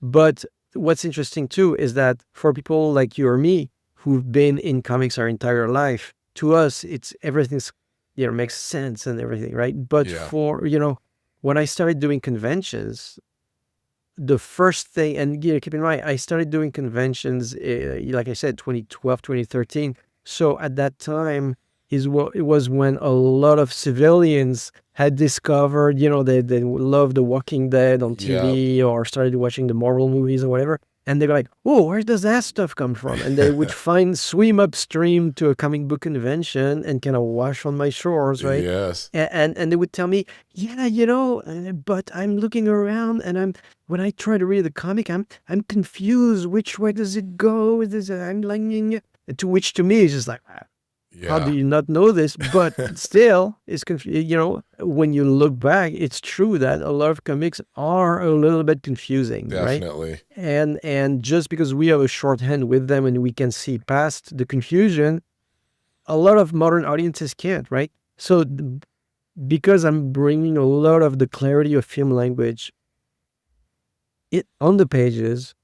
But what's interesting too is that for people like you or me who've been in comics our entire life, to us everything's makes sense and everything, right? But for when I started doing conventions, the first thing, and keep in mind, I started doing conventions, like I said, 2012, 2013. So at that time it was when a lot of civilians had discovered, they loved The Walking Dead on TV or started watching the Marvel movies or whatever. And they were like, oh, where does that stuff come from? And they would swim upstream to a comic book convention and kind of wash on my shores, right? Yes. And they would tell me, but I'm looking around and when I try to read the comic, I'm confused. Which way does it go? I'm like, to which to me is just like, How do Yeah, you not know this? But still, it's when you look back, it's true that a lot of comics are a little bit confusing, right? definitely. And just because we have a shorthand with them and we can see past the confusion, a lot of modern audiences can't, right? So because I'm bringing a lot of the clarity of film language it on the pages,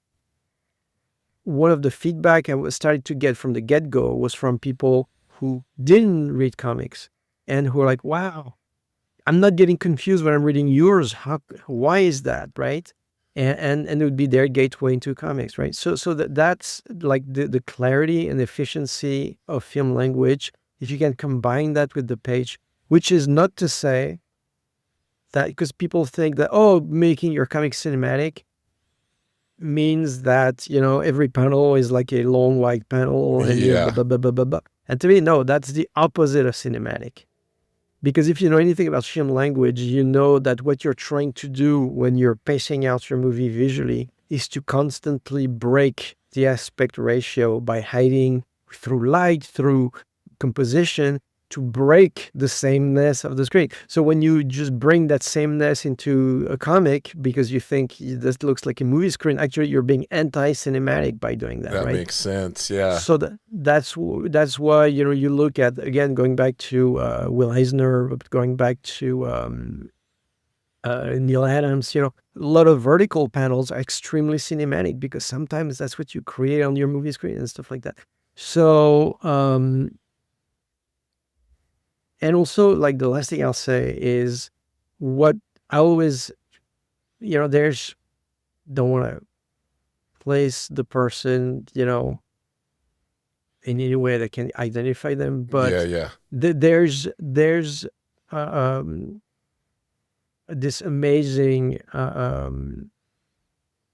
one of the feedback I was starting to get from the get-go was from people who didn't read comics and who are like, wow, I'm not getting confused when I'm reading yours. Why is that, right? And it would be their gateway into comics, right? So that's like the clarity and efficiency of film language. If you can combine that with the page, which is not to say that, because people think that, oh, making your comic cinematic means that, every panel is like a long white panel and you blah, Yeah, blah, blah, blah, blah, blah. And to me, no, that's the opposite of cinematic. Because if you know anything about film language, you know that what you're trying to do when you're pacing out your movie visually is to constantly break the aspect ratio by hiding through light, through composition, to break the sameness of the screen. So when you just bring that sameness into a comic because you think this looks like a movie screen, actually you're being anti-cinematic by doing that, that right? makes sense. Yeah, So that's why you look at, again, going back to Will Eisner, going back to Neal Adams. A lot of vertical panels are extremely cinematic because sometimes that's what you create on your movie screen and stuff like that. So and also, like, the last thing I'll say is what I always, there's don't want to place the person, in any way that can identify them, yeah, but yeah, there's this amazing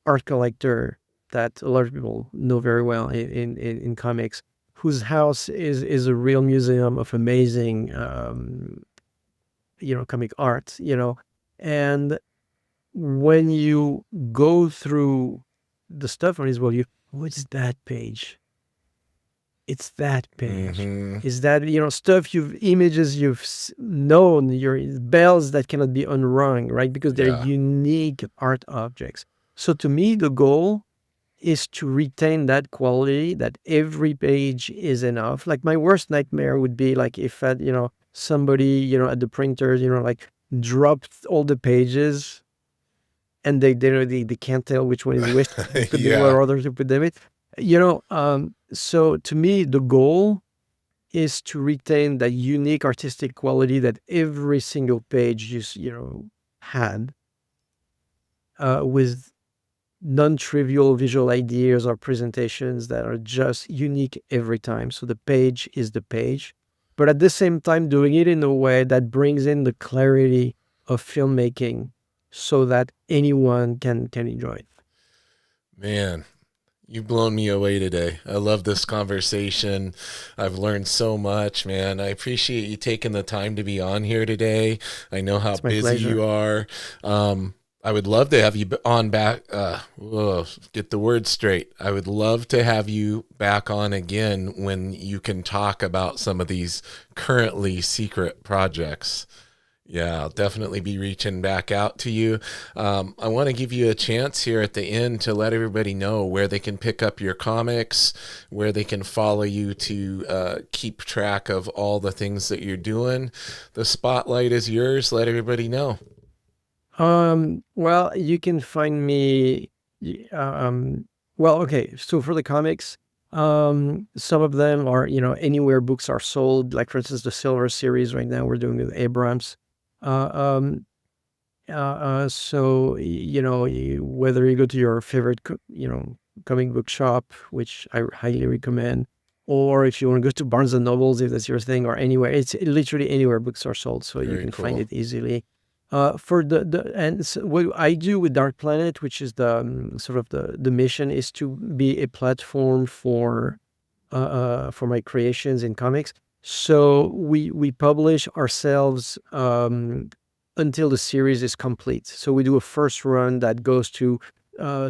art collector that a lot of people know very well in comics, whose house is a real museum of amazing comic art, and when you go through the stuff on his wall, what's that page? It's that page. mm-hmm. Is that, stuff images you've known, your bells that cannot be unrung, right? Because they're Yeah, unique art objects. So to me, the goal is to retain that quality, that every page is enough. Like, my worst nightmare would be like if somebody, at the printer, like, dropped all the pages and they can't tell which one is which, put the what yeah, order to put them in. So to me, the goal is to retain that unique artistic quality that every single page had, with non-trivial visual ideas or presentations that are just unique every time. So the page is the page, but at the same time doing it in a way that brings in the clarity of filmmaking so that anyone can enjoy it. man. You've blown me away today. I love this conversation. I've learned so much, man. I appreciate you taking the time to be on here today. I know how It's my busy you pleasure. are. I would love to have you on back. Get the words straight. I would love to have you back on again when you can talk about some of these currently secret projects. Yeah, I'll definitely be reaching back out to you. I want to give you a chance here at the end to let everybody know where they can pick up your comics, where they can follow you to keep track of all the things that you're doing. The spotlight is yours. Let everybody know. Well, you can find me, well, okay. So for the comics, some of them are, anywhere books are sold. Like, for instance, the Silver series right now we're doing with Abrams. Uh, um, so, whether you go to your favorite, comic book shop, which I highly recommend, or if you want to go to Barnes and Nobles, if that's your thing, or anywhere, it's literally anywhere books are sold, so you Very can find cool. it easily. For and so what I do with Dark Planet, which is the sort of the mission, is to be a platform for my creations in comics. So we publish ourselves until the series is complete. So we do a first run that goes to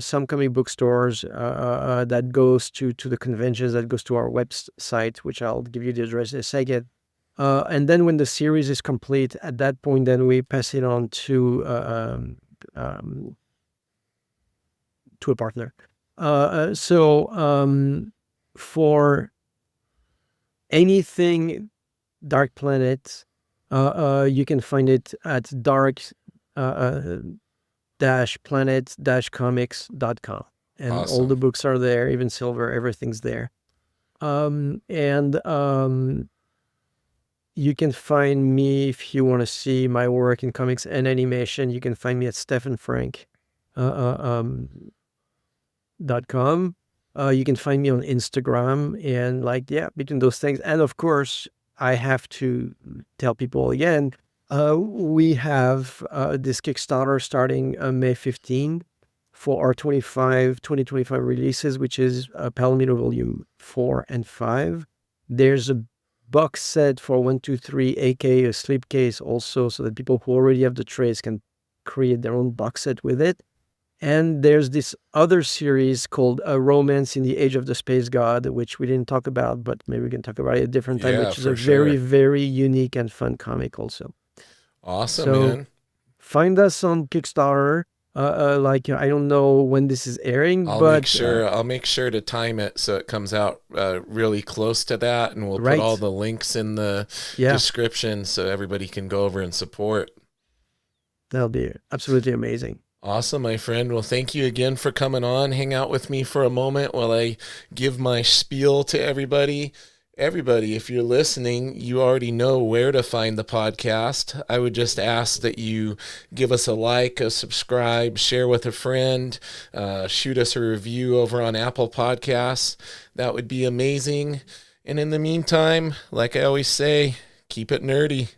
some comic book stores, that goes to the conventions, that goes to our website, which I'll give you the address in a second. And then when the series is complete, at that point, then we pass it on to a partner. For anything Dark Planet, you can find it at dark-planet-comics.com. And all Awesome. the books are there, even Silver, everything's there. You can find me if you want to see my work in comics and animation. You can find me at Stephan Franck. .com. You can find me on Instagram, and between those things. And of course, I have to tell people again, we have this Kickstarter starting May 15 for our 2025 releases, which is Palomino Volume 4 and 5. There's a box set for 1, 2, 3, aka a slipcase also, so that people who already have the trays can create their own box set with it. And there's this other series called A Romance in the Age of the Space God, which we didn't talk about, but maybe we can talk about it at a different time, Yeah, which is a for very, sure. very unique and fun comic also. Awesome, So man. find us on Kickstarter. I don't know when this is airing, but I'll make sure to time it so it comes out really close to that, and we'll put all right. the links in the Yeah, description so everybody can go over and support. that'll be absolutely amazing. Awesome, my friend. Well, thank you again for coming on. Hang out with me for a moment while I give my spiel to everybody. Everybody, if you're listening, you already know where to find the podcast. I would just ask that you give us a like, a subscribe, share with a friend, shoot us a review over on Apple Podcasts. That would be amazing. And in the meantime, like I always say, keep it nerdy.